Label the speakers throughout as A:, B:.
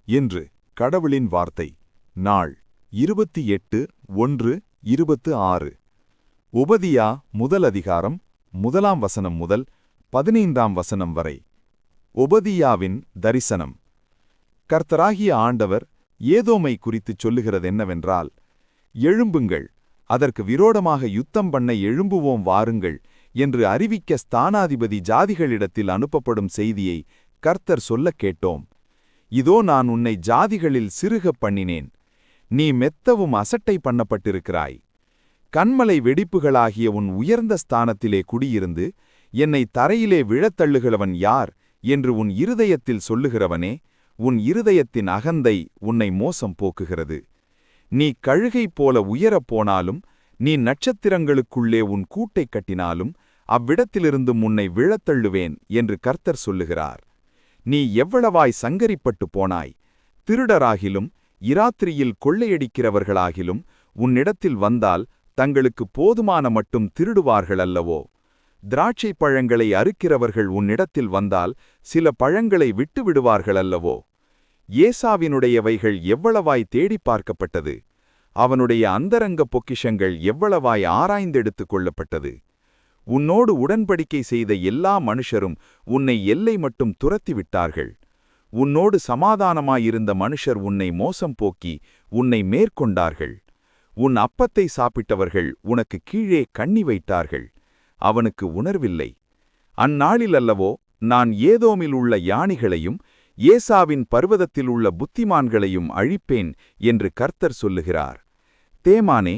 A: என்று கடவுளின் வார்த்தை. நாள் 28/1/26. உபதியா முதல் அதிகாரம் 1ஆம் வசனம் முதல் 15ஆம் வசனம் வரை. உபதியாவின் தரிசனம். கர்த்தராகிய ஆண்டவர் ஏதோமை குறித்துச் சொல்லுகிறதென்னவென்றால், எழும்புங்கள், அதற்கு விரோதமாக யுத்தம் பண்ண எழும்புவோம் வாருங்கள் என்று அறிவிக்க ஸ்தானாதிபதி ஜாதிகளிடத்தில் அனுப்பப்படும் செய்தியை கர்த்தர் சொல்லக் கேட்டோம். இதோ நான் உன்னை ஜாதிகளில் சிறுகப் பண்ணினேன், நீ மெத்தவும் அசட்டை பண்ணப்பட்டிருக்கிறாய். கன்மலை வெடிப்புகளாகிய உன் உயர்ந்த ஸ்தானத்திலே குடியிருந்து என்னை தரையிலே விழத்தள்ளுகிறவன் யார் என்று உன் இருதயத்தில் சொல்லுகிறவனே, உன் இருதயத்தின் அகந்தை உன்னை மோசம் போக்குகிறது. நீ கழுகை போல உயரப் போனாலும், நீ நட்சத்திரங்களுக்குள்ளே உன் கூட்டைக் கட்டினாலும், அவ்விடத்திலிருந்தும் உன்னை விழத்தள்ளுவேன் என்று கர்த்தர் சொல்லுகிறார். நீ எவ்வளவாய் சங்கரிப்பட்டு போனாய்! திருடராகிலும் இராத்திரியில் கொள்ளையடிக்கிறவர்களாகிலும் உன்னிடத்தில் வந்தால் தங்களுக்கு போதுமான மட்டும் திருடுவார்கள் அல்லவோ? திராட்சை பழங்களை அறுக்கிறவர்கள் உன்னிடத்தில் வந்தால் சில பழங்களை விட்டுவிடுவார்கள் அல்லவோ? ஏசாவினுடையவைகள் எவ்வளவாய் தேடி பார்க்கப்பட்டது! அவனுடைய அந்தரங்க பொக்கிஷங்கள் எவ்வளவாய் ஆராய்ந்தெடுத்துக் கொள்ளப்பட்டது! உன்னோடு உடன்படிக்கை செய்த எல்லா மனுஷரும் உன்னை எல்லை மட்டும் துரத்திவிட்டார்கள். உன்னோடு சமாதானமாயிருந்த மனுஷர் உன்னை மோசம் போக்கி உன்னை மேற்கொண்டார்கள். உன் அப்பத்தை சாப்பிட்டவர்கள் உனக்கு கீழே கண்ணி வைத்தார்கள். அவனுக்கு உணர்வில்லை. அந்நாளில் அல்லவோ நான் ஏதோமில் உள்ள யானிகளையும் ஏசாவின் பர்வதத்தில் உள்ள புத்திமான்களையும் அழிப்பேன் என்று கர்த்தர் சொல்லுகிறார். தேமானே,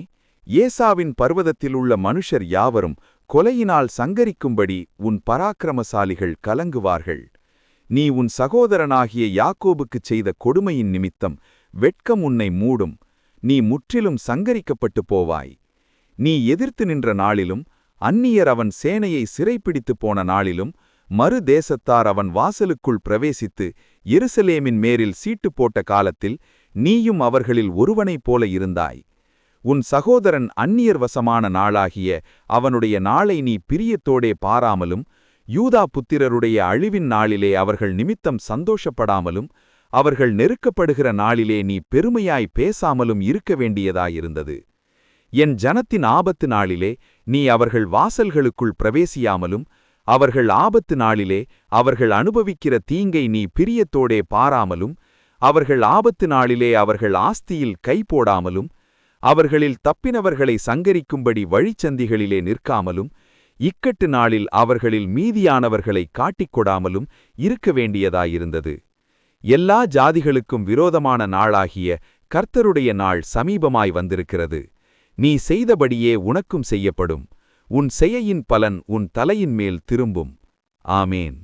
A: ஏசாவின் பர்வதத்திலுள்ள மனுஷர் யாவரும் கொலையினால் சங்கரிக்கும்படி உன் பராக்கிரமசாலிகள் கலங்குவார்கள். நீ உன் சகோதரனாகிய யாக்கோபுக்குச் செய்த கொடுமையின் நிமித்தம் வெட்கம் உன்னை மூடும். நீ முற்றிலும் சங்கரிக்கப்பட்டு போவாய். நீ எதிர்த்து நின்ற நாளிலும், அந்நியர் அவன் சேனையை சிறைப்பிடித்துப் போன நாளிலும், மறு தேசத்தார் அவன் வாசலுக்குள் பிரவேசித்து எருசலேமின் மேரில் சீட்டு போட்ட காலத்தில் நீயும் அவர்களில் ஒருவனைப் போல இருந்தாய். உன் சகோதரன் அந்நியர் வசமான நாளாகிய அவனுடைய நாளை நீ பிரியத்தோடே பாராமலும், யூதா புத்திரருடைய அழிவின் நாளிலே அவர்கள் நிமித்தம் சந்தோஷப்படாமலும், அவர்கள் நெருக்கப்படுகிற நாளிலே நீ பெருமையாய் பேசாமலும் இருக்க வேண்டியதாயிருந்தது. என் ஜனத்தின் ஆபத்து நாளிலே நீ அவர்கள் வாசல்களுக்குள் பிரவேசியாமலும், அவர்கள் ஆபத்து நாளிலே அவர்கள் அனுபவிக்கிற தீங்கை நீ பிரியத்தோடே பாராமலும், அவர்கள் ஆபத்து நாளிலே அவர்கள் ஆஸ்தியில் கை போடாமலும், அவர்களில் தப்பினவர்களை சங்கரிக்கும்படி வழிச்சந்திகளிலே நிற்காமலும், இக்கட்டு நாளில் அவர்களில் மீதியானவர்களை காட்டிக்கொடாமலும் இருக்க வேண்டியதாயிருந்தது. எல்லா ஜாதிகளுக்கும் விரோதமான நாளாகிய கர்த்தருடைய நாள் சமீபமாய் வந்திருக்கிறது. நீ செய்தபடியே உனக்கும் செய்யப்படும். உன் செயையின் பலன் உன் தலையின் மேல் திரும்பும். ஆமேன்.